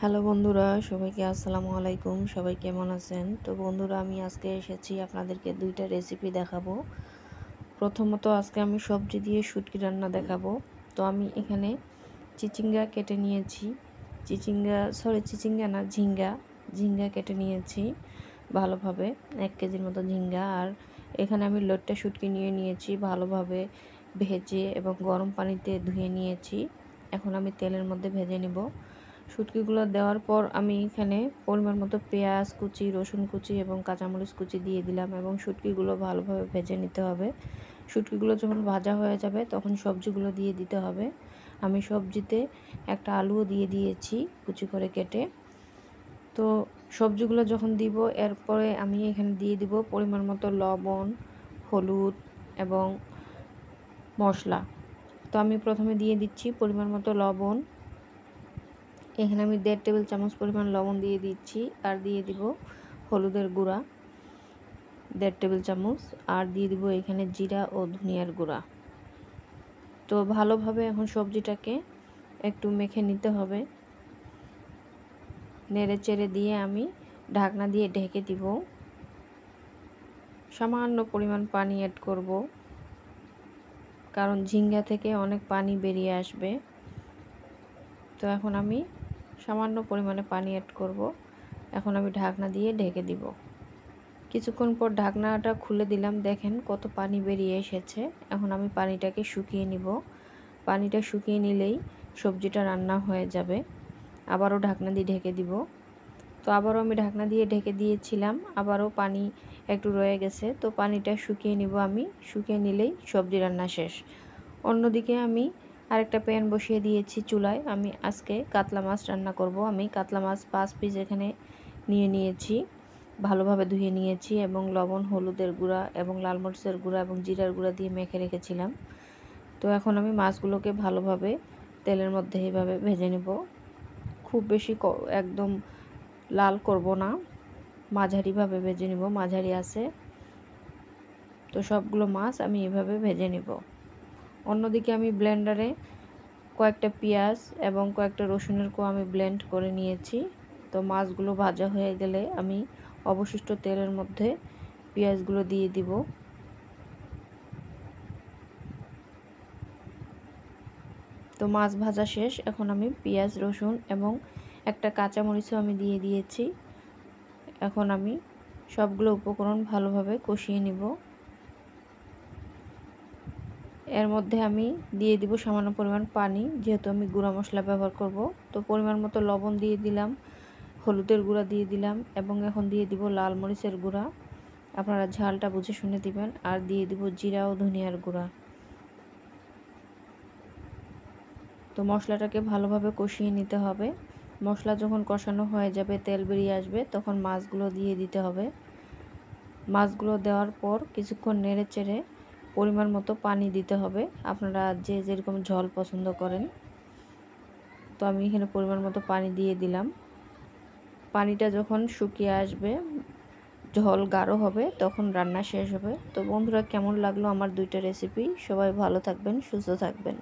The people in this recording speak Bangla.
হ্যালো বন্ধুরা, সবাইকে আসসালামু আলাইকুম। সবাই কেমন আছেন? তো বন্ধুরা, আমি আজকে এসেছি আপনাদেরকে দুইটা রেসিপি দেখাবো। প্রথমত আজকে আমি সবজি দিয়ে শুটকি রান্না দেখাবো। তো আমি এখানে চিচিঙ্গা কেটে নিয়েছি। চিচিঙ্গা না, ঝিঙ্গা কেটে নিয়েছি ভালোভাবে, 1 কেজির মতো ঝিঙ্গা। আর এখানে আমি লইট্টা শুটকি নিয়েছি ভালোভাবে ভেজে এবং গরম পানিতে ধুয়ে নিয়েছি। এখন আমি তেলের মধ্যে ভেজে নেব। শুটকিগুলো দেওয়ার পর আমি এখানে পরিমাণ মতো পেঁয়াজ কুচি, রসুন কুচি এবং কাঁচামরিচ কুচি দিয়ে দিলাম এবং শুটকিগুলো ভালোভাবে ভেজে নিতে হবে। শুটকিগুলো যখন ভাজা হয়ে যাবে তখন সবজিগুলো দিয়ে দিতে হবে। আমি সবজিতে একটা আলুও দিয়ে দিয়েছি কুচি করে কেটে। তো সবজিগুলো যখন দিব, এরপরে আমি এখানে দিয়ে দিব পরিমাণ মতো লবণ, হলুদ এবং মশলা। তো আমি প্রথমে দিয়ে দিচ্ছি পরিমাণ মতো লবণ। এখানে আমি 1.5 টেবিল চামচ পরিমাণ লবণ দিয়ে দিচ্ছি। আর দিয়ে দিব হলুদের গুঁড়া 1.5 টেবিল চামচ। আর দিয়ে দিব এখানে জিরা ও ধনিয়ার গুঁড়া। তো ভালোভাবে এখন সবজিটাকে একটু মেখে নিতে হবে। নেড়ে চেড়ে দিয়ে আমি ঢাকনা দিয়ে ঢেকে দিব। সামান্য পরিমাণ পানি অ্যাড করব, কারণ ঝিঙ্গা থেকে অনেক পানি বেরিয়ে আসবে। তো এখন আমি সামান্য পরিমাণে পানি অ্যাড করব। এখন আমি ঢাকনা দিয়ে ঢেকে দিব। কিছুক্ষণ পর ঢাকনাটা খুলে দিলাম, দেখেন কত পানি বেরিয়ে এসেছে। এখন আমি পানিটাকে শুকিয়ে নিব। পানিটা শুকিয়ে নিলেই সবজিটা রান্না হয়ে যাবে। আবারও ঢাকনা দিয়ে ঢেকে দিব। তো আবারও আমি ঢাকনা দিয়ে ঢেকে দিয়েছিলাম, আবারও পানি একটু রয়ে গেছে। তো পানিটা শুকিয়ে নিব আমি। শুকিয়ে নিলেই সবজি রান্না শেষ। অন্যদিকে আমি আরেকটা প্যান বসিয়ে দিয়েছি চুলায়। আমি আজকে কাতলা মাছ রান্না করব। আমি কাতলা মাছ 5 পিস এখানে নিয়েছি, ভালোভাবে ধুয়ে নিয়েছি এবং লবণ, হলুদের গুঁড়া এবং লাল মরিচের গুঁড়া এবং জিরার গুঁড়া দিয়ে মেখে রেখেছিলাম। তো এখন আমি মাছগুলোকে ভালোভাবে তেলের মধ্যে এইভাবে ভেজে নেব। খুব বেশি একদম লাল করব না, মাঝারিভাবে ভেজে নেব, মাঝারি আছে। তো সবগুলো মাছ আমি এভাবে ভেজে নেব। অন্যদিকে আমি ব্লেন্ডারে কয়েকটা পেঁয়াজ এবং কয়েকটা রসুনের কোয়া আমি ব্লেন্ড করে নিয়েছি। তো মাছগুলো ভাজা হয়ে গেলে আমি অবশিষ্ট তেলের মধ্যে পেঁয়াজগুলো দিয়ে দিব। তো মাছ ভাজা শেষ। এখন আমি পেঁয়াজ, রসুন এবং একটা কাঁচামরিচও আমি দিয়ে দিয়েছি। এখন আমি সবগুলো উপকরণ ভালোভাবে কষিয়ে নিব। এর মধ্যে আমি দিয়ে দিব সামান্য পরিমাণ পানি, যেহেতু আমি গুঁড়া মশলা ব্যবহার করব। তো পরিমাণ মতো লবণ দিয়ে দিলাম, হলুদের গুঁড়া দিয়ে দিলাম এবং এখন দিয়ে দিব লাল মরিচের গুঁড়া। আপনারা ঝালটা বুঝে শুনে দিবেন। আর দিয়ে দিব জিরা ও ধনিয়ার গুঁড়া। তো মশলাটাকে ভালোভাবে কষিয়ে নিতে হবে। মশলা যখন কষানো হয়ে যাবে, তেল বেরিয়ে আসবে, তখন মাছগুলো দিয়ে দিতে হবে। মাছগুলো দেওয়ার পর কিছুক্ষণ নেড়ে চেড়ে পরিমাণ মতো পানি দিতে হবে। আপনারা যে যেরকম ঝোল পছন্দ করেন। তো আমি এখানে পরিমাণ মতো পানি দিয়ে দিলাম। পানিটা যখন শুকিয়ে আসবে, ঝোল গাঢ় হবে, তখন রান্না শেষ হবে। তো বন্ধুরা, কেমন লাগলো আমার দুইটা রেসিপি? সবাই ভালো থাকবেন, সুস্থ থাকবেন।